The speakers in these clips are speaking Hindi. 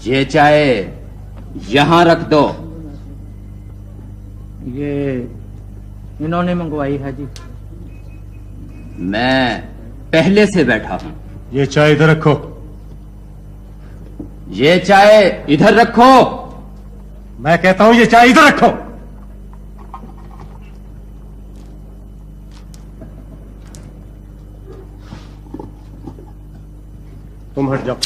ये चाय यहां रख दो। ये इन्होंने मंगवाई है जी। मैं पहले से बैठा हूं। ये चाय इधर रखो। ये चाय इधर रखो। मैं कहता हूं ये चाय इधर रखो। तुम हट जाओ।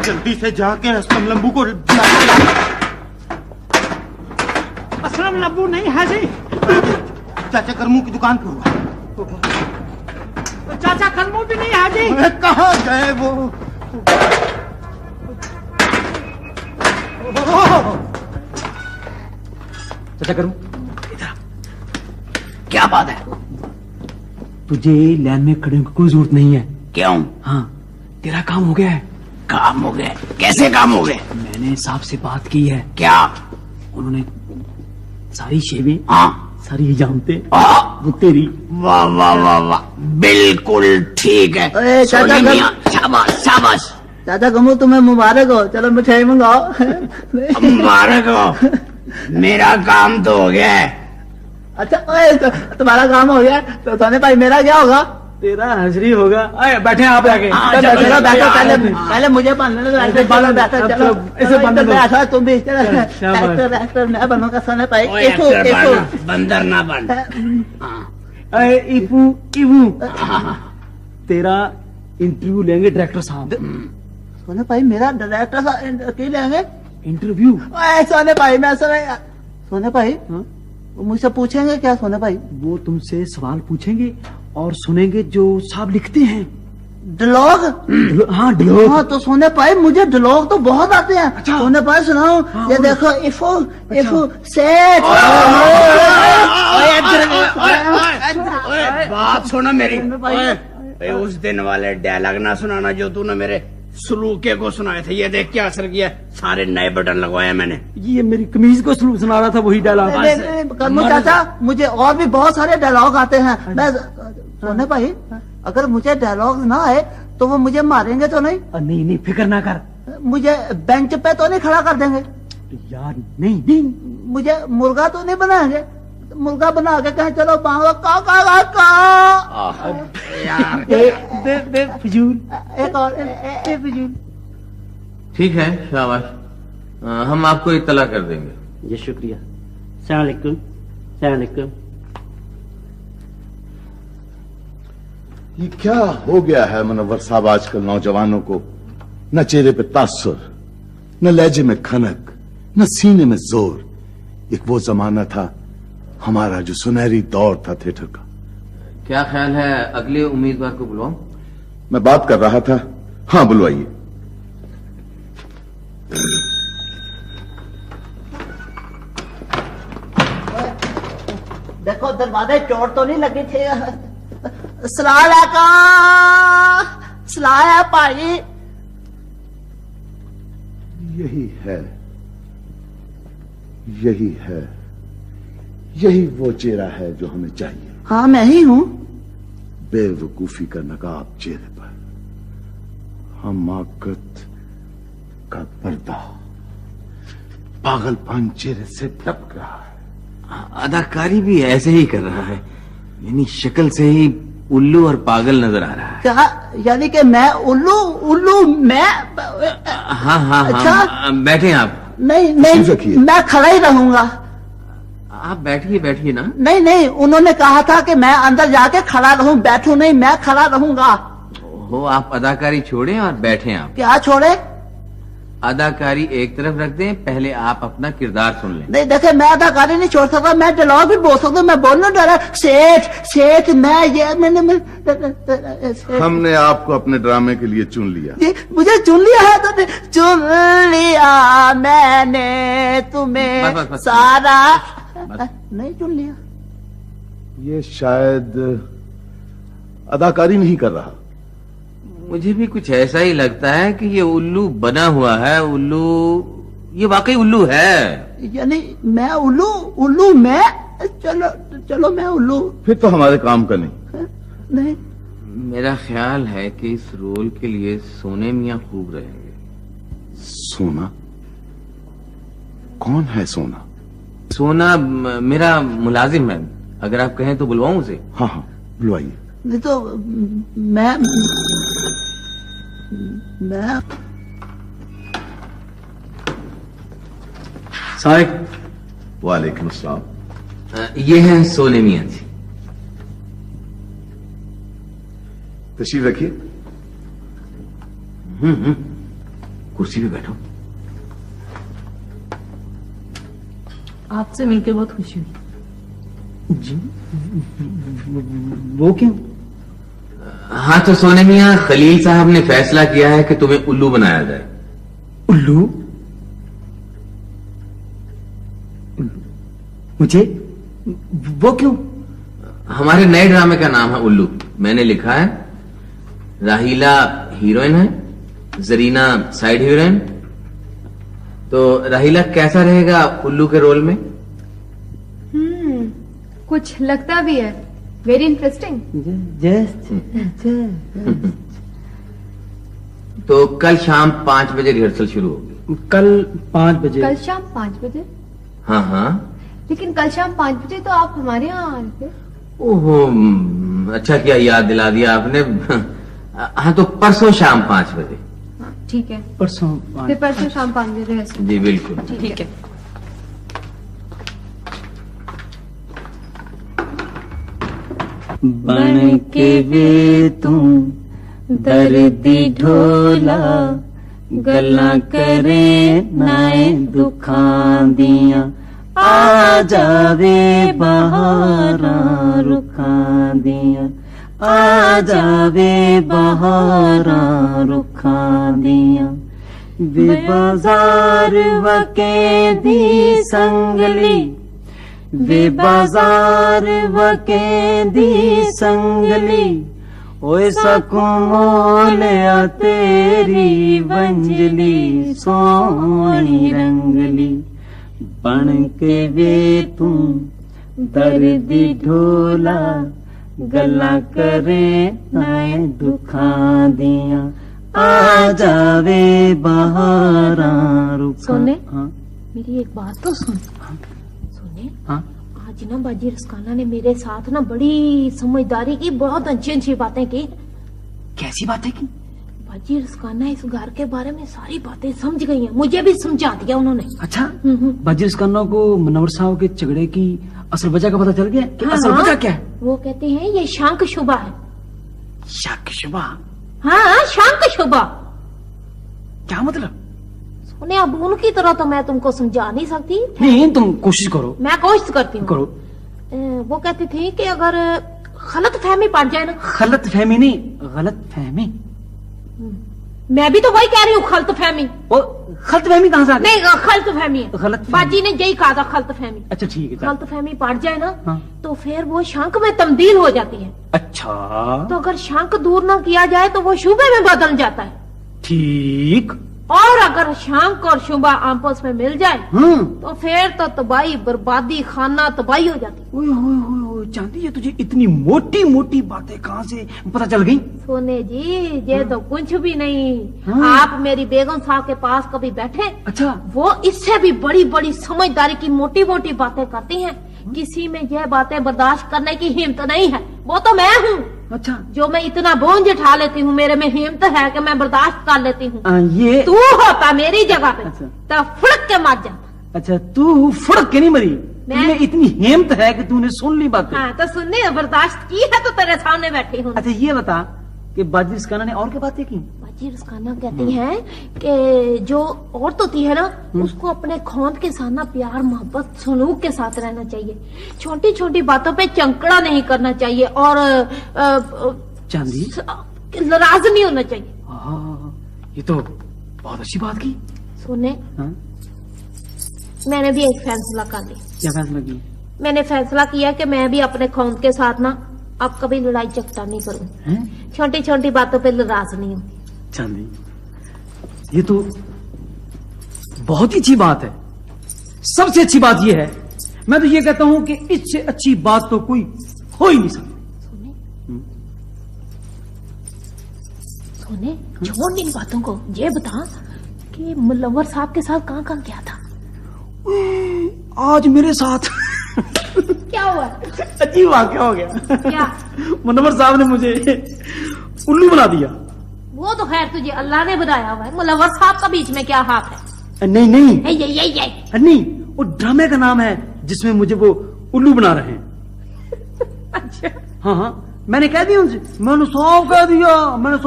जल्दी से जाके असलम लंबू को असलम लंबू नहीं है जी। चाचा करमू की दुकान पर होगा। चाचा कलमू भी नहीं है जी। कहाँ गए वो? चाचा करूं इधर। क्या बात है? तुझे लाइन में खड़े होने की कोई जरूरत नहीं है। क्यों? हाँ, तेरा काम हो गया है। काम हो गए? कैसे काम हो गए? मैंने साहब से बात की है। क्या? उन्होंने सारी शेवें, हाँ, सारी हिजामतें हाँ। वो तेरी। वाह वाह वाह वाह, बिल्कुल ठीक है। अरे चाचा सोनी मियां, शाबाश शाबाश। चाचा कमू तुम्हें मुबारक हो। चलो मिठाई मंगाओ। मुबारक हो, मेरा काम तो हो गया है। अच्छा ओए, तुम्हारा काम हो गया तो सोने भाई मेरा क्या होगा? तेरा हजरी होगा। अरे बैठे आप आके। हाँ, चलो चलो, चलो बैठो। चलो, पहले मुझे बांधने दो। ऐसे चलो बांधो, बैठो। अब चलो तो ऐसे बांधो। बैठो तुम भी। शाबाश। एक्टर मैं बनूंगा सोने भाई। ओए, एक्टर बनना, बंदर ना बन। अरे इफू इफू, तेरा इंटरव्यू लेंगे डायरेक्टर साहब। सोने भाई मेरा डायरेक्टर साहब की लेंगे इंटरव्यू। ओए सोने भाई मैं सोने भाई हाँ? वो मुझसे पूछेंगे क्या सोने भाई? वो तुमसे सवाल पूछेंगे और सुनेंगे जो साहब लिखते हैं। डिलॉग? हाँ डिलॉग। हाँ तो सोने भाई मुझे डिलॉग तो बहुत आते हैं। अच्छा। सोने भाई सुनाओ। हाँ, ये बोलो। देखो इफू सेट। बात सुनो मेरी। ओए, उस दिन वाले डायलॉग ना सुनाना जो तूने मेरे सलूके को सुनाए थे। ये देख क्या असर किया, सारे नए बटन लगवाए मैंने। ये मेरी कमीज को सुना रहा था वही डायलॉग। करमू चाचा मुझे और भी बहुत सारे डायलॉग आते हैं। मैं सोने भाई अगर मुझे डायलॉग ना आए तो वो मुझे मारेंगे तो नहीं? नहीं नहीं फिक्र ना कर मुझे बेंच पे तो नहीं खड़ा कर देंगे? यार। नहीं नहीं मुझे मुर्गा तो नहीं बनाएंगे? मुर्गा बना के कहे चलो बांगो का यार बे फिजूल। एक और फिजूल। ठीक है, शाबाश। हम आपको इत्तला कर देंगे। जी शुक्रिया। सलाम अलैकुम। सलाम अलैकुम। ये क्या हो गया है मुनव्वर साहब आजकल नौजवानों को? न चेहरे पे तासुर, न लहजे में खनक, न सीने में जोर। एक वो जमाना था हमारा जो सुनहरी दौर था थिएटर का। क्या ख्याल है अगले उम्मीदवार को बुलाऊं? मैं बात कर रहा था। हाँ बुलवाइए। देखो दरवाजे चोट तो नहीं लगी थी। सलाम भाई। यही है, यही है, यही वो चेहरा है जो हमें चाहिए। हाँ मैं ही हूँ। बेवकूफी का नकाब चेहरे पर, हमाकत का पर्दा, पागलपन चेहरे से टपक रहा है। अदाकारी भी ऐसे ही कर रहा है, यानी शक्ल से ही उल्लू और पागल नजर आ रहा है। क्या यानी कि मैं उल्लू मैं? हाँ हाँ अच्छा? हाँ, बैठे आप। नहीं तशरीफ रखिए। मैं खड़ा ही रहूंगा। आप बैठिए बैठिए ना। नहीं उन्होंने कहा था कि मैं अंदर जाके खड़ा रहूं, बैठूं नहीं, मैं खड़ा रहूंगा। हो, आप अदाकारी छोड़ें और बैठे आप। क्या छोड़े? अदाकारी एक तरफ रख दें, पहले आप अपना किरदार सुन लें। नहीं देखे, मैं अदाकारी नहीं छोड़ सकता, मैं डायलॉग भी बोल सकता हूँ, मैं बोलना डरा। सेठ सेठ मैं ये मैंने हमने आपको अपने ड्रामे के लिए चुन लिया। जी, मुझे चुन लिया है तो चुन लिया मैंने तुम्हें बस, बस। सारा नहीं चुन लिया। ये शायद अदाकारी नहीं कर रहा। मुझे भी कुछ ऐसा ही लगता है कि ये उल्लू बना हुआ है। उल्लू, ये वाकई उल्लू है। यानी मैं उल्लू, उल्लू मैं, चलो चलो मैं उल्लू फिर तो हमारे काम का नहीं। नहीं। मेरा ख्याल है कि इस रोल के लिए सोने मियां खूब रहेंगे। सोना? कौन है सोना? सोना मेरा मुलाजिम है, अगर आप कहें तो बुलवाऊं उसे। हाँ हाँ, बुलवाइए। नहीं तो मैं साहब, वालेकुम अस्सलाम। ये हैं सोने मियां जी। तशरीफ रखिए। कुर्सी पे बैठो। आपसे मिलकर बहुत खुशी हुई। वो क्यों? हाँ तो सोने मियां, खलील साहब ने फैसला किया है कि तुम्हें उल्लू बनाया जाए। उल्लू? मुझे? वो क्यों? हमारे नए ड्रामे का नाम है उल्लू। मैंने लिखा है, राहीला हीरोइन है, जरीना साइड हीरोइन। तो राहीला कैसा रहेगा उल्लू के रोल में? कुछ लगता भी है। Very interesting. तो कल शाम 5 बजे रिहर्सल शुरू होगी। कल 5 बजे? कल शाम 5 बजे? हाँ हाँ। लेकिन कल शाम 5 बजे तो आप हमारे यहाँ आ रहे थे। ओहो, अच्छा किया याद दिला दिया आपने। हाँ तो परसों शाम 5 बजे। हाँ, ठीक है। परसों फिर परसों शाम 5 बजे रिहर्सल। जी बिल्कुल। ठीक है। बन के वे तुम दर्दी ढोला, गला करे नाए दुखां दियां, आ जावे बहारां रुखां दियां, आ जावे बहारां रुखां दियां। वे बाजार वके दी संगली, वे बाजार वके दी संगली, ओए सकूं मोलिया तेरी वंजली सोहनी रंगली। बन के वे तू दर्दी ढोला, गला करे नाए दुखां दियां, आ जावे बहारां रुखां। सोने? हाँ मेरी एक बात तो सुन। सोने, हाँ आज ना बाजी रस्काना ने मेरे साथ ना बड़ी समझदारी की, बहुत अच्छी अच्छी बातें की। कैसी बातें की? बाजी रस्काना इस घर के बारे में सारी बातें समझ गई हैं, मुझे भी समझा दिया उन्होंने। अच्छा, बाजी रस्काना को मुनव्वर साहब के झगड़े की असल वजह का पता चल गया कि असल वजह क्या है? वो कहते हैं ये शांक शुबा है। शक शुबा? हाँ, शांक शुबा। क्या मतलब? सोने, अब उनकी तरह तो मैं तुमको समझा नहीं सकती। नहीं, तुम कोशिश करो। मैं कोशिश करती हूँ। करो। वो कहती थी कि अगर गलत फहमी पड़ जाए ना। गलत फहमी नहीं, गलत फहमी। मैं भी तो वही कह रही हूँ, गलत फहमी। वो गलत फहमी कहाँ से आ गई? नहीं, गलत फहमी है। गलत बाजी ने यही कहा था, गलत फहमी। अच्छा ठीक है। गलत फहमी पड़ जाए ना, हाँ। तो फिर वो शांक में तब्दील हो जाती है। अच्छा तो अगर शांक दूर ना किया जाए तो वो शुबे में बदल जाता है। ठीक। और अगर शांक और शुबा आपस में मिल जाए तो फिर तो तबाही, बर्बादी, खाना तबाही हो जाती। ओए होए होए होए, जानती है तुझे इतनी मोटी मोटी बातें कहाँ से पता चल गई? सोने जी, ये तो कुछ भी नहीं। हाँ। आप मेरी बेगम साहब के पास कभी बैठे? अच्छा। वो इससे भी बड़ी बड़ी समझदारी की मोटी मोटी बातें करती हैं। किसी में यह बातें बर्दाश्त करने की हिम्मत नहीं है, वो तो मैं हूँ। अच्छा। जो मैं इतना बोझ उठा लेती हूँ, मेरे में हिम्मत है कि मैं बर्दाश्त कर लेती हूँ। ये तू होता मेरी जगह पे अच्छा। तो फुड़क के मर जाता। अच्छा, तू फुड़क के नहीं मरी? तुम्हें इतनी हिम्मत है कि तूने सुन ली बातें? हाँ, तो सुनने बर्दाश्त की है तो तेरे सामने बैठी हूँ। अच्छा ये बता कि बाजी रस्काना ने और क्या बातें की? बाजी रुस्काना कहती हैं कि जो औरत होती है ना उसको अपने खौंद के साथ ना प्यार मोहब्बत सलूक के साथ रहना चाहिए, छोटी छोटी बातों पे चंकड़ा नहीं करना चाहिए और चांदी नाराज नहीं होना चाहिए। ये तो बहुत अच्छी बात की। सुने, हाँ? मैंने भी एक फैसला कर लिया। क्या फैसला किया? मैंने फैसला किया कि मैं भी अपने खौंद के साथ ना अब कभी लड़ाई झगड़ा नहीं करूँ, छोटी छोटी बातों पे नाराज नहीं होती। चांदी ये तो बहुत ही अच्छी बात है। सबसे अच्छी बात ये है, मैं तो ये कहता हूं कि इससे अच्छी बात तो कोई हो ही नहीं सकती। सोने छोड़ इन बातों को, ये बता कि मुल्लवर साहब के साथ कहाँ कहाँ गया था? आज मेरे साथ क्या हुआ? अजीब वाकया हो गया। क्या? मुनव्वर साहब ने मुझे उल्लू बना दिया। वो तो खैर तुझे अल्लाह ने बनाया हुआ है, मुल्लवर साहब का बीच में क्या हाथ है? नहीं नहीं ये नहीं, वो ड्रामे का नाम है जिसमें मुझे वो उल्लू बना रहे हैं। अच्छा, हाँ, मैंने कह दिया उनसे, मैंने साफ कह दिया, मैंने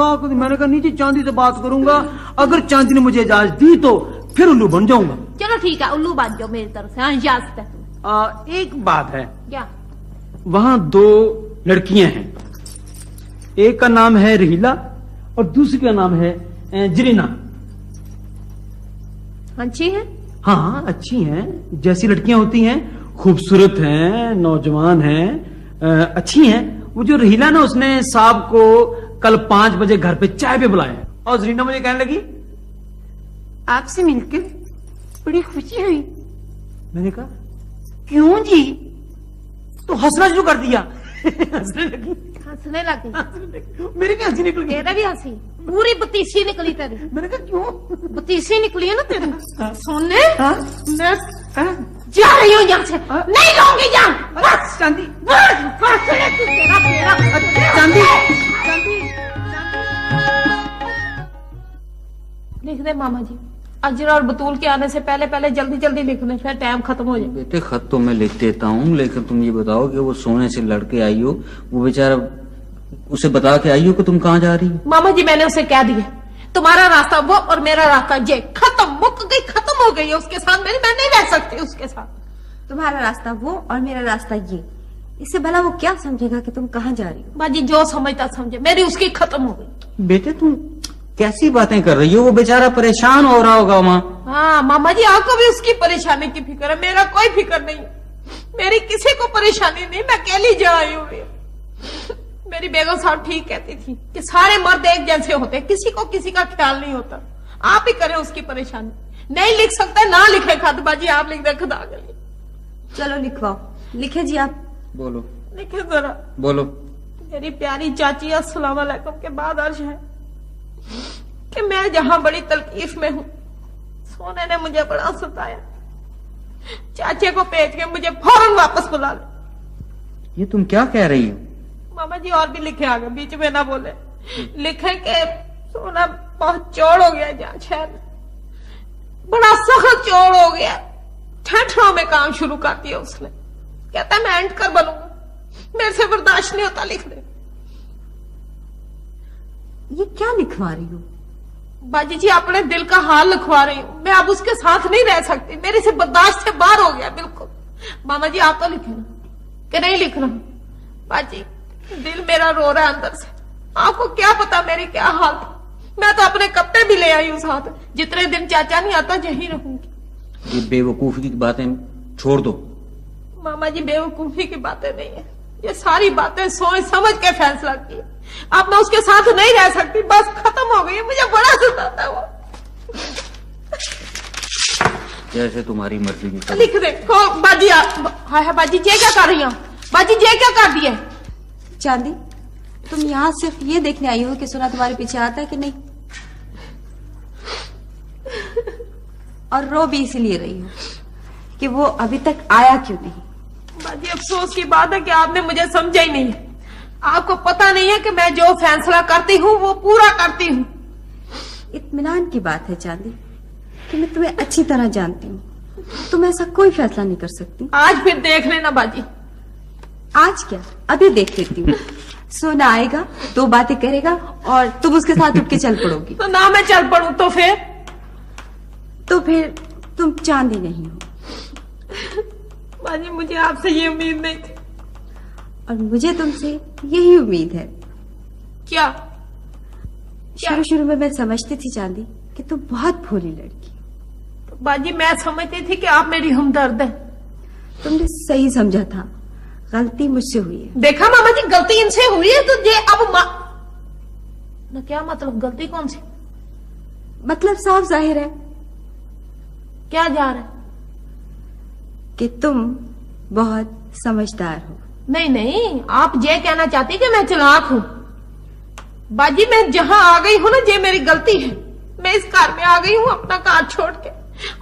कहा नीचे चांदी से बात करूंगा, अगर चांदी ने मुझे इजाजत दी तो फिर उल्लू बन जाऊंगा। चलो ठीक है, उल्लू बन जाओ मेरी तरफ से। हाँ, इजाजत है। एक बात है, क्या? वहां 2 लड़कियां हैं, एक का नाम है रहीला और दूसरी का नाम है जरीना। अच्छी है? हाँ, अच्छी हैं, जैसी लड़कियां होती हैं, खूबसूरत हैं, नौजवान हैं, अच्छी हैं। वो जो रहीला ना, उसने साहब को कल 5 बजे घर पे चाय पे बुलाया और जरीना मुझे कहने लगी आपसे मिलकर बड़ी खुशी हुई। मैंने कहा क्यों जी? तो हंसना शुरू कर दिया। हंसने लगी, हंसने लगी। मेरी भी हंसी निकल गई। तेरा भी हंसी पूरी बतीसी निकली तेरी। मैंने कहा क्यों? बतीसी निकली है ना तेरी। सुनने, हाँ? मैं जा रही हूँ यहाँ से, नहीं रहूंगी यहाँ। बस चांदी, तेरा चांदी, लिख दे मामा जी, अजरा और बतूल के आने से पहले पहले जल्दी जल्दी लिख ले, फिर टाइम खत्म हो जाए। बेटे खत तो मैं लिख देता हूँ, लेकिन तुम ये बताओ कि वो सोने से लड़के आई हो, वो बेचारा उसे बता के आई हो कि तुम कहाँ जा रही हो? मामा जी मैंने उसे कह दिया, तुम्हारा रास्ता वो और मेरा रास्ता ये, खत्म, मुक गई, खत्म हो गई है उसके साथ मेरी, मैं नहीं रह सकती उसके साथ। तुम्हारा रास्ता वो और मेरा रास्ता ये, इससे भला वो क्या समझेगा कि तुम कहाँ जा रही हो? बाजी जो समझता समझे, मेरी उसकी खत्म हो गई। बेटे तुम कैसी बातें कर रही हो? वो बेचारा परेशान हो रहा होगा वहाँ। हाँ मामा जी, आपको भी उसकी परेशानी की फिक्र है, मेरा कोई फिक्र नहीं, मेरी किसी को परेशानी नहीं, मैं अकेली जा आई हूँ। मेरी बेगम साहब ठीक कहती थी कि सारे मर्द एक जैसे होते हैं, किसी को किसी का ख्याल नहीं होता। आप ही करें उसकी परेशानी, नहीं लिख सकते ना लिखे खत, बाजी आप लिख दे खुदा के लिए। चलो लिखवाओ, लिखे जी आप। बोलो लिखे जरा। बोलो। मेरी प्यारी चाची, अस्सलाम वालेकुम के बाद अर्ज है कि मैं जहां बड़ी तकलीफ में हूँ, सोने ने मुझे बड़ा सताया, चाचे को भेज के मुझे फौरन वापस बुला ले। ये तुम क्या कह रही हो? मामा जी और भी लिखे आगे, बीच में ना बोले। लिखे के सोना बहुत चौड़ हो गया जहाँ शहर में, बड़ा सख्त चौड़ हो गया, ठेठरों में काम शुरू कर दिया उसने। कहता है मैं एंड कर बनूंगा, मेरे से बर्दाश्त नहीं होता, लिख दे। ये क्या लिखवा रही हो? बाजी जी अपने दिल का हाल लिखवा रही हूँ, मैं अब उसके साथ नहीं रह सकती, मेरे से बर्दाश्त से बाहर हो गया बिल्कुल। मामा जी आप तो लिखे ना कि नहीं लिख रहा? बाजी दिल मेरा रो रहा है अंदर से, आपको क्या पता मेरी क्या हाल था। मैं तो अपने कपड़े भी ले आई हूँ साथ, जितने दिन चाचा नहीं आता यही रहूंगी। ये बेवकूफी की बातें छोड़ दो। मामा जी बेवकूफी की बातें नहीं है, ये सारी बातें सोच समझ के फैसला की। अब मैं उसके साथ नहीं रह सकती, बस खत्म हो गई, मुझे बड़ा सताता है वो। जैसे तुम्हारी मर्जी की। लिख दे बाजी आप। हाय बाजी ये क्या कर रही हो? बाजी ये क्या कर दिए? चांदी तुम यहाँ सिर्फ ये देखने आई हो कि सोना तुम्हारे पीछे आता है कि नहीं, और रो भी इसीलिए रही हो कि वो अभी तक आया क्यों नहीं। बाजी अफसोस की बात है कि आपने मुझे समझा ही नहीं है। आपको पता नहीं है कि मैं जो फैसला करती हूँ वो पूरा करती हूँ। इत्मीनान की बात है चांदी कि मैं तुम्हें अच्छी तरह जानती हूँ, तुम ऐसा कोई फैसला नहीं कर सकती। आज फिर देख लेना बाजी। आज क्या, अभी देख लेती हूँ। सोना आएगा, 2 बातें करेगा और तुम उसके साथ उठ के चल पड़ोगी। तो ना मैं चल पड़ू तो फिर तुम चांदी नहीं हो। बाजी मुझे आपसे ये उम्मीद नहीं थी। और मुझे तुमसे यही उम्मीद है। क्या? शुरू में मैं समझती थी चांदी कि तुम बहुत भोली लड़की। तो बाजी मैं समझती थी कि आप मेरी हमदर्द है। तुमने सही समझा था, गलती मुझसे हुई है। देखा मामा जी, गलती इनसे हुई है तो ये अब ना क्या मतलब, गलती कौन सी? मतलब साफ जाहिर है क्या जा रहा है कि तुम बहुत समझदार हो। नहीं नहीं, आप ये कहना चाहती कि मैं चालाक हूँ। बाजी मैं जहाँ आ गई हूँ ना, ये मेरी गलती है। मैं इस कार में आ गई हूँ अपना कार छोड़ के।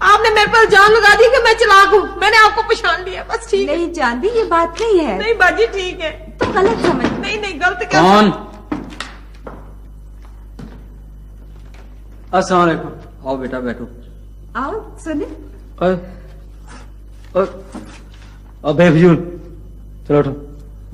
आपने मेरे पर जान लगा दी कि मैं चालाक हूँ। मैंने आपको पहचान लिया, बस ठीक है। नहीं जानती, ये बात नहीं है। नहीं बाजी ठीक है। तुम गलत समझ। नहीं गलत क्या? कौन? अस्सलाम वालेकुम। आओ बेटा बैठो। आओ सुने। बेफजूल, चलो उठो,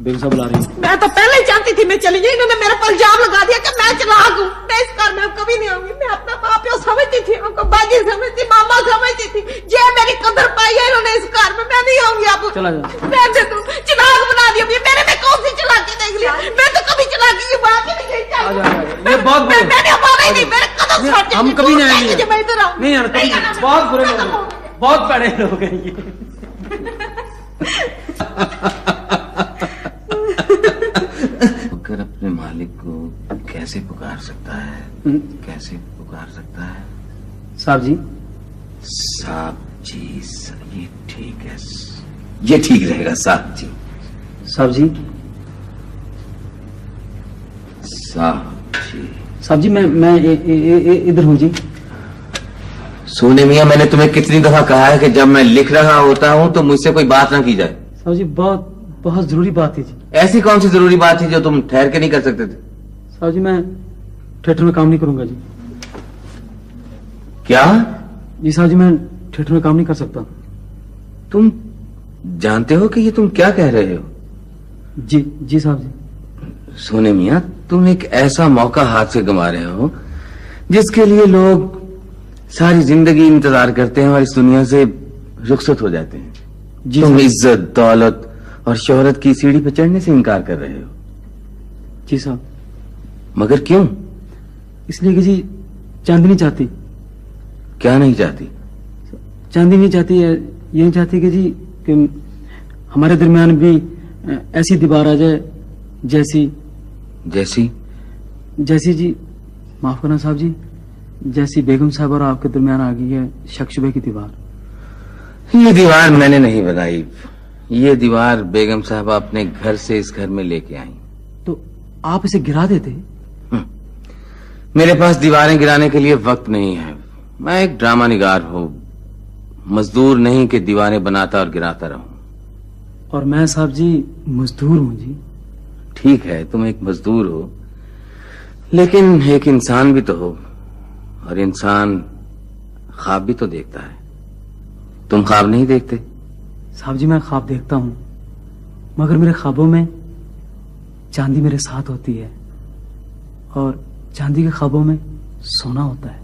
बेगम साहब बुला रही है। मैं तो पहले ही जानती थी मैं चली गई। इन्होंने मेरे पर इल्जाम लगा दिया कि मैं चालाक हूँ। मैं इस घर में अब कभी नहीं आऊंगी। मैं अपना माँ प्यो समझती थी, उनको बाजी समझती, मामा समझती थी। ये मेरी कदर पाई है इन्होंने इस घर में। मैं नहीं आऊंगी अब। चला जाओ। मैं तू चालाक बना दिया। मेरे में कौन सी चालाकी देख लिया? मैं तो कभी चालाकी की बात ही नहीं कही। ये बहुत बुरे। मैंने अब आना ही नहीं। मेरे कदम छोड़ हम कभी नहीं आएंगे। मैं इधर आऊँ नहीं यार, बहुत बुरे लोग हैं, बहुत बड़े लोग हैं ये। अगर अपने मालिक को कैसे पुकार सकता है? कैसे पुकार सकता है? साहब जी। साहब जी, ये ठीक है, ये ठीक रहेगा। साहब जी, साहब जी, साहब जी। साहब जी, मैं इधर हूँ जी। सोने मियां, मैंने तुम्हें कितनी दफा कहा है कि जब मैं लिख रहा होता हूं तो मुझसे कोई बात ना की जाए। साहब जी, बहुत जरूरी बात थी जी। ऐसी कौन सी जरूरी बात थी जो तुम ठहर के नहीं कर सकते थे? साहब जी, मैं थिएटर में काम नहीं करूंगा जी। क्या? जी साहब जी, मैं थिएटर में काम नहीं कर सकता। तुम जानते हो कि ये तुम क्या कह रहे हो? जी साहब जी। सोने मियां, तुम एक ऐसा मौका हाथ से गंवा रहे हो जिसके लिए लोग सारी जिंदगी इंतजार करते हैं और इस दुनिया से रुखसत हो जाते हैं। तुम इज्जत, दौलत और शोहरत की सीढ़ी पर चढ़ने से इनकार कर रहे हो। जी साहब। मगर क्यों? इसलिए कि जी चांदी नहीं चाहती। क्या नहीं चाहती? चांदी नहीं चाहती है, ये नहीं चाहती कि जी कि हमारे दरमियान भी ऐसी दीवार आ जाए जैसी जी, माफ करना साहब जी, जैसी बेगम साहब और आपके दरमियान आ गई है शक शुबे की दीवार। ये दीवार मैंने नहीं बनाई। ये दीवार बेगम साहब अपने घर से इस घर में लेके आई। तो आप इसे गिरा देते? मेरे पास दीवारें गिराने के लिए वक्त नहीं है। मैं एक ड्रामा निगार हूं, मजदूर नहीं कि दीवारें बनाता और गिराता रहूं। और मैं साहब जी मजदूर हूं जी। ठीक है, तुम एक मजदूर हो, लेकिन एक इंसान भी तो हो, और इंसान ख्वाब भी तो देखता है। तुम ख्वाब नहीं देखते? साहब जी, मैं ख्वाब देखता हूं, मगर मेरे ख्वाबों में चांदी मेरे साथ होती है और चांदी के ख्वाबों में सोना होता है।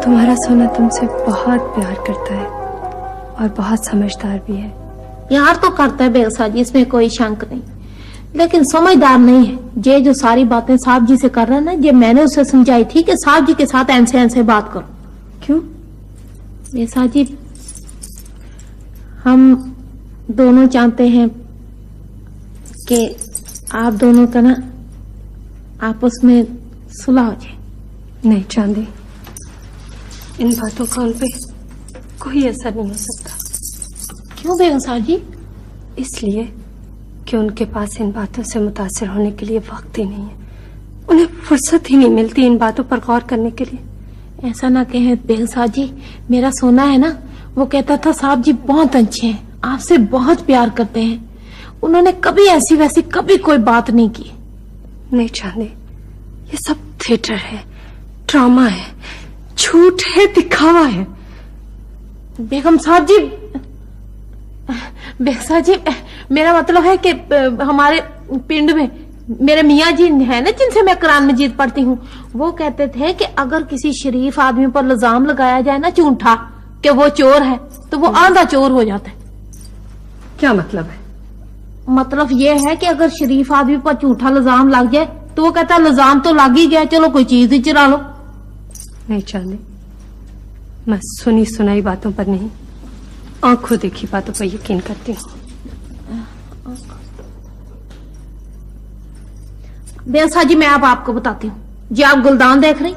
तुम्हारा सोना तुमसे बहुत प्यार करता है और बहुत समझदार भी है। यार तो करता है बेगसा जी, इसमें कोई शंक नहीं, लेकिन समझदार नहीं है। ये जो सारी बातें साहब जी से कर रहा है ना, ये मैंने उसे समझाई थी कि साहब जी के साथ ऐसे ऐसे बात करो। क्यों? बेगसा जी, हम दोनों चाहते हैं कि आप दोनों का ना आपस में सुलह हो जाए। नहीं चांदी, इन बातों का उन पे कोई असर नहीं हो सकता। क्यों बेगम साहब जी? इसलिए कि उनके पास इन बातों से मुतासिर होने के लिए वक्त ही नहीं है। उन्हें फुर्सत ही नहीं मिलती इन बातों पर गौर करने के लिए। ऐसा ना कहे बेगसा जी, मेरा सोना है ना, वो कहता था साहब जी बहुत अच्छे हैं, आपसे बहुत प्यार करते हैं। उन्होंने कभी ऐसी वैसी कभी कोई बात नहीं की। नहीं चांदी, ये सब थिएटर है, ड्रामा है, झूठ है, दिखावा है। बेगम साहब जी, बेगसा जी, मेरा मतलब है कि हमारे पिंड में मेरे मियाँ जी है ना, जिनसे मैं कुरान मजीद पढ़ती हूँ, वो कहते थे कि अगर किसी शरीफ आदमी पर इल्जाम लगाया जाए ना झूठा कि वो चोर है, तो वो आंधा चोर हो जाता है। क्या मतलब है? मतलब ये है कि अगर शरीफ आदमी पर झूठा इल्जाम लग जाए तो वो कहता है इल्जाम तो लग ही गया, चलो कोई चीज ही चुरा लो। नहीं चांदी, मैं सुनी सुनाई बातों पर नहीं, आंखों देखी बातों पर यकीन करती हूँ। बेगसा जी, मैं अब आपको बताती हूँ। जी आप गुलदान देख रही,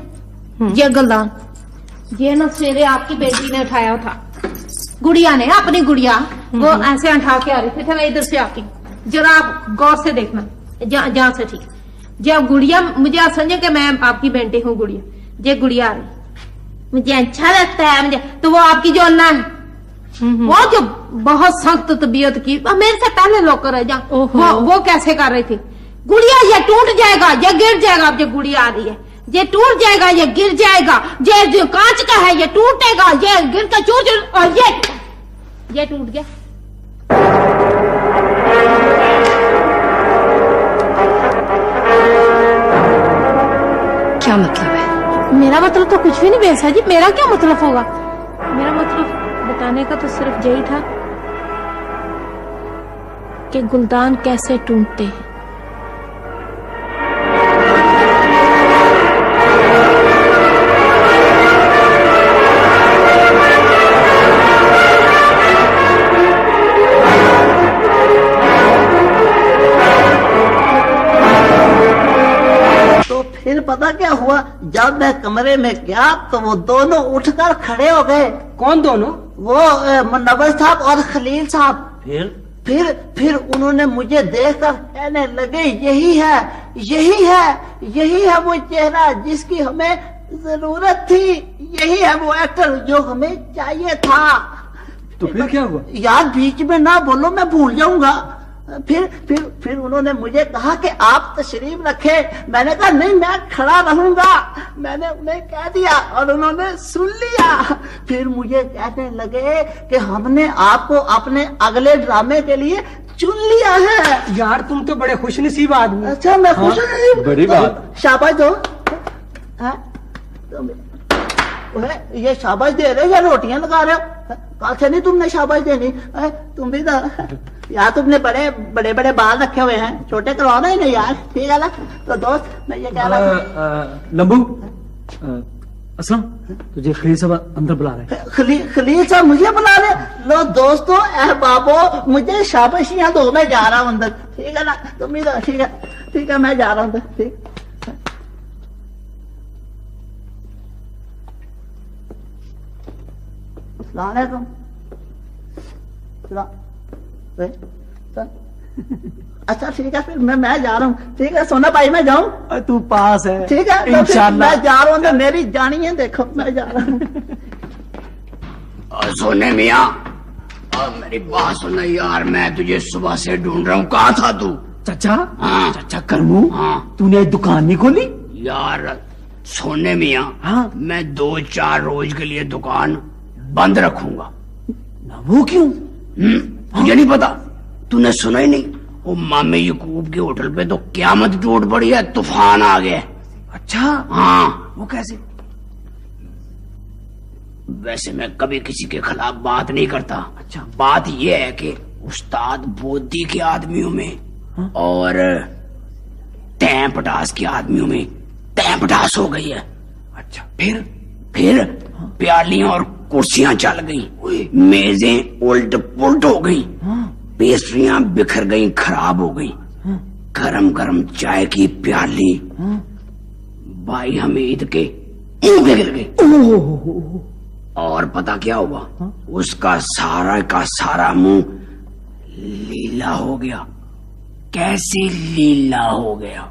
ये गुलदान, ये ना सवेरे आपकी बेटी ने उठाया था, गुड़िया ने, अपनी गुड़िया, वो ऐसे उठा के आ रही थी, मैं इधर से आती हूँ, जरा आप गौर से देखना, जहाँ से ठीक। जब गुड़िया, मुझे आप समझे कि मैं आपकी बेटी हूँ गुड़िया, ये गुड़िया आ रही, मुझे अच्छा लगता है मुझे, तो वो आपकी जो अन्ना है, वो जो बहुत सख्त तबीयत की, मेरे से पहले लोग कर रहे, वो कैसे कर रही थी, गुड़िया ये टूट जाएगा, ये गिर जाएगा। अब ये गुड़िया आ रही है, ये टूट जाएगा, ये गिर जाएगा, ये जो कांच का है ये टूटेगा, ये गिर का चूर, और ये टूट गया। क्या मतलब है? मेरा मतलब तो कुछ भी नहीं बेगसा जी, मेरा क्या मतलब होगा? मेरा मतलब बताने का तो सिर्फ यही था कि गुलदान कैसे टूटते हैं। फिर पता क्या हुआ, जब मैं कमरे में गया तो वो दोनों उठकर खड़े हो गए। कौन दोनों? वो मुनव्वर साहब और खलील साहब। फिर उन्होंने मुझे देखकर कहने लगे, यही है वो चेहरा जिसकी हमें जरूरत थी, यही है वो एक्टर जो हमें चाहिए था। तो फिर क्या हुआ? यार बीच में ना बोलो, मैं भूल जाऊंगा। फिर उन्होंने मुझे कहा कि आप तशरीफ रखे। मैंने कहा नहीं, मैं खड़ा रहूंगा। मैंने उन्हें कह दिया और उन्होंने सुन लिया। फिर मुझे कहने लगे कि हमने आपको अपने अगले ड्रामे के लिए चुन लिया है। यार तुम तो बड़े खुशनसीब आदमी। अच्छा, मैं खुशनसीब? बड़ी बात। शाबाश दो। ये शाबाश दे रहे या रोटियां लगा रहे हो? कहा नहीं तुमने शाबाश देनी, तुम भी यार तुमने बड़े बड़े बाल रखे हुए हैं, छोटे करवाओ ना इन्हें यार, ठीक है ना? तो दोस्त मैं ये कह रहा लंबू, असलम तुझे खलील साहब अंदर बुला रहे हैं। खलील साहब मुझे बुला रहे? लो दोस्तों, अहबाबो, मुझे शाबाशियां दो, मैं जा रहा हूँ अंदर, ठीक है ना? तुम भी ठीक है, मैं जा रहा हूँ अंदर, ठीक। अस्सलामुअलैकुम। अच्छा ठीक है, फिर मैं जा रहा हूँ, ठीक है सोना भाई, मैं जाऊँ? तू पास है, ठीक है, तो इंशाल्लाह मैं जा रहा हूँ, मेरी जानी है, देखो मैं जा रहा हूँ। सोने मियाँ, मेरी बात सुन यार, मैं तुझे सुबह से ढूंढ रहा हूँ, कहाँ था तू? चाचा? हाँ चाचा करमू, हाँ, तूने दुकान नहीं खोली? यार सोने मियाँ, हाँ, मैं 2-4 रोज के लिए दुकान बंद रखूंगा। वो क्यों? तुझे नहीं पता? तूने सुना ही नहीं? वो मामे यकूब के होटल पे तो क़यामत टूट पड़ी है, तूफान आ गया। अच्छा, हाँ। वो कैसे? वैसे मैं कभी किसी के खिलाफ बात नहीं करता। अच्छा, बात यह है कि उस्ताद बोधी के आदमियों में और तैं पटास के आदमियों में तैं पटास हो गई है। अच्छा, फिर प्यालियां और कुर्सियां चल गई, मेजें उल्ट पुल्ट हो गई, पेस्ट्रियां बिखर गई, खराब हो गई, गरम गरम चाय की प्याली भाई हमीद के मुंह पे गिर गई। और पता क्या हुआ? उसका सारा का सारा मुंह लीला हो गया। कैसे लीला हो गया?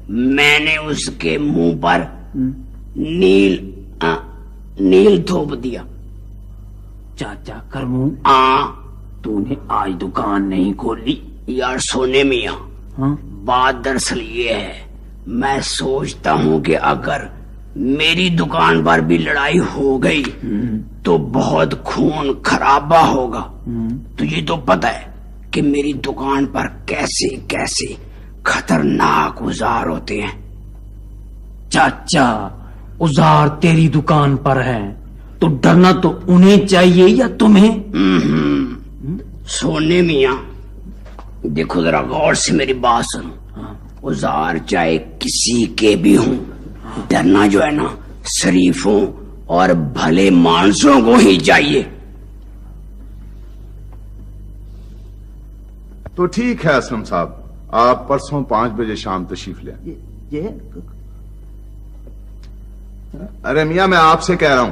मैंने उसके मुंह पर नील थोप दिया। चाचा करमू, तूने आज दुकान नहीं खोली यार सोने मियां। हाँ? बात दरअसल ये है, मैं सोचता हूँ कि अगर मेरी दुकान पर भी लड़ाई हो गई तो बहुत खून खराबा होगा। तुझे तो पता है कि मेरी दुकान पर कैसे कैसे खतरनाक औजार होते हैं। चाचा औजार तेरी दुकान पर है तो डरना तो उन्हें चाहिए या तुम्हें? सोने मियां देखो जरा गौर से मेरी बात सुनो। औजार चाहे किसी के भी हों, डरना जो है ना शरीफों और भले मानसों को ही चाहिए। तो ठीक है असलम साहब, आप परसों 5 बजे शाम तशरीफ ले। ये अरे मियां मैं आपसे कह रहा हूं,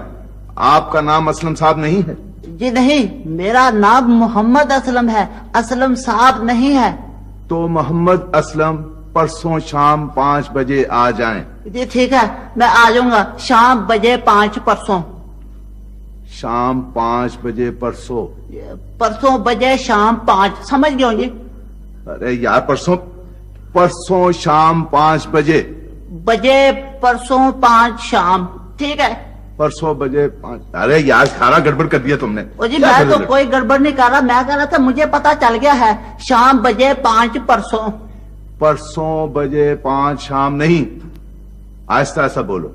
आपका नाम असलम साहब नहीं है? जी नहीं, मेरा नाम मोहम्मद असलम है, असलम साहब नहीं है। तो मोहम्मद असलम परसों शाम 5 बजे आ जाएं। जी ठीक है, मैं आ जाऊंगा शाम बजे 5 परसों। शाम 5 बजे परसों? परसों बजे शाम 5, समझ गए जी? अरे यार परसों शाम 5 बजे परसों 5 शाम, ठीक है? परसों बजे 5। अरे यार सारा गड़बड़ कर दिया तुमने। ओ जी क्या मैं तो गड़बड़? कोई गड़बड़ नहीं कर रहा, मैं कह रहा था मुझे पता चल गया है शाम बजे 5 परसों। परसों बजे 5 शाम नहीं, आहिस्ता ऐसा बोलो।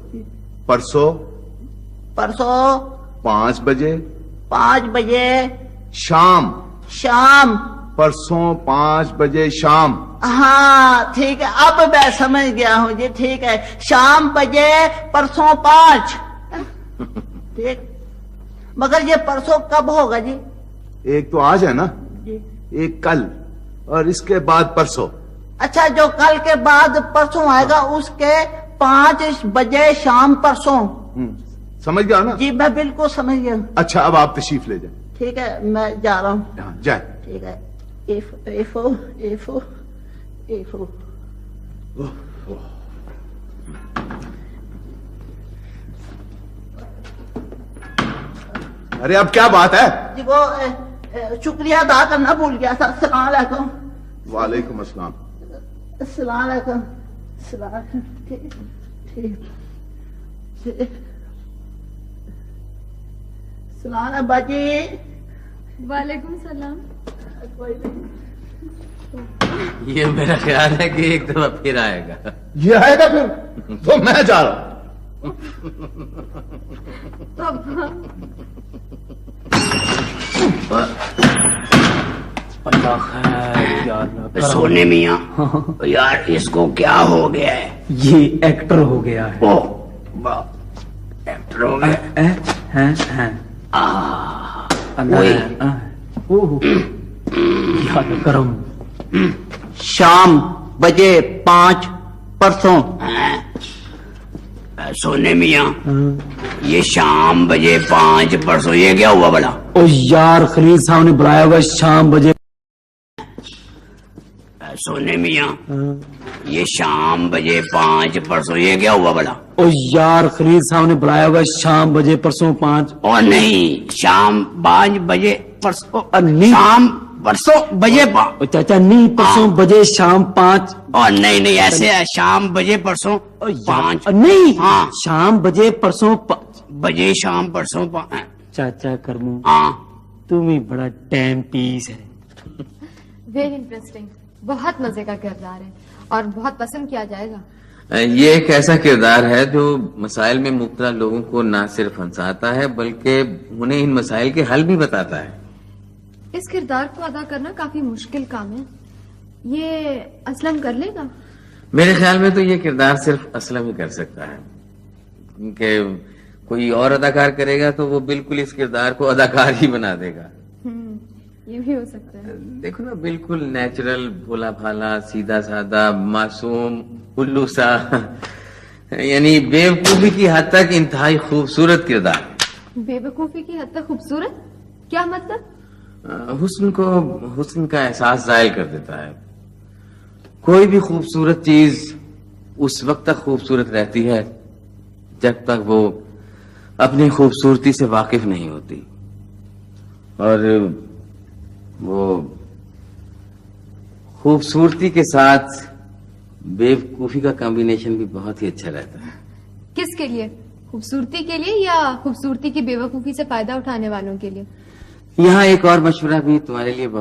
परसों 5 बजे 5 बजे शाम। परसों 5 बजे शाम। हाँ ठीक है, अब मैं समझ गया हूँ जी, ठीक है शाम बजे परसों 5। ठीक, मगर ये परसों कब होगा जी? एक तो आज है ना जी। एक कल और इसके बाद परसों। अच्छा, जो कल के बाद परसों आएगा उसके 5 बजे शाम परसों। समझ गया ना? जी मैं बिल्कुल समझ गया। अच्छा अब आप तशरीफ ले जाए। ठीक है मैं जा रहा हूँ। हाँ, जाए। ठीक है। A4 अरे अब क्या बात है? जी वो शुक्रिया अदा करना भूल गया था। अस्सलाम वालेकुम। वालेकुम अस्सलाम। अस्सलाम वालेकुम। ठीक सलाम बाजी। वालेकुम सलाम। ये मेरा ख्याल है कि एक दफा फिर आएगा। ये आएगा फिर? तो मैं जा रहा हूं। अल्लाह खैर यार ना करे। सोने मियां यार इसको क्या हो गया है? ये एक्टर हो गया है। ओ एक्टर हो गया। हैं ओए। यार करम। शाम बजे 5 परसों। सोने मियां ये शाम बजे 5 परसों ये क्या हुआ भला? ओ यार खलील साहब ने बुलाया हुआ शाम बजे। सोने मियां ये शाम बजे 5 परसों ये क्या हुआ भला? ओ यार खलील साहब ने बुलाया हुआ शाम बजे परसों 5। और नहीं शाम 5 बजे परसों नहीं। शाम परसों बजे ओ चाचा नहीं, परसों बजे शाम 5। और नहीं ऐसे है शाम बजे परसों 5 नहीं हाँ शाम बजे परसों 5 बजे शाम परसों 5। चाचा करमू हाँ तुम ही बड़ा टाइम पीस है। वेरी इंटरेस्टिंग, बहुत मजे का किरदार है और बहुत पसंद किया जाएगा। ये एक ऐसा किरदार है जो मसाइल में मुब्तला लोगों को न सिर्फ हंसाता है बल्कि उन्हें इन मसाइल के हल भी बताता है। इस किरदार को अदा करना काफी मुश्किल काम है, ये असलम कर लेगा? मेरे ख्याल में तो ये किरदार सिर्फ असलम ही कर सकता है, क्योंकि कोई और अदाकार करेगा तो वो बिल्कुल इस किरदार को अदाकार ही बना देगा। ये भी हो सकता है। देखो ना, बिल्कुल नेचुरल, भोला भाला, सीधा साधा, मासूम, उल्लू सा, यानी बेवकूफी की हद तक इंतहाई खूबसूरत किरदार। बेवकूफी की हद तक खूबसूरत क्या मतलब? हुस्न को हुस्न का एहसास जाहिर कर देता है। कोई भी खूबसूरत चीज उस वक्त तक खूबसूरत रहती है जब तक वो अपनी खूबसूरती से वाकिफ नहीं होती, और वो खूबसूरती के साथ बेवकूफी का कॉम्बिनेशन भी बहुत ही अच्छा रहता है। किसके लिए? खूबसूरती के लिए या खूबसूरती की बेवकूफी से फायदा उठाने वालों के लिए? यहाँ एक और मशवरा भी तुम्हारे लिए बहुत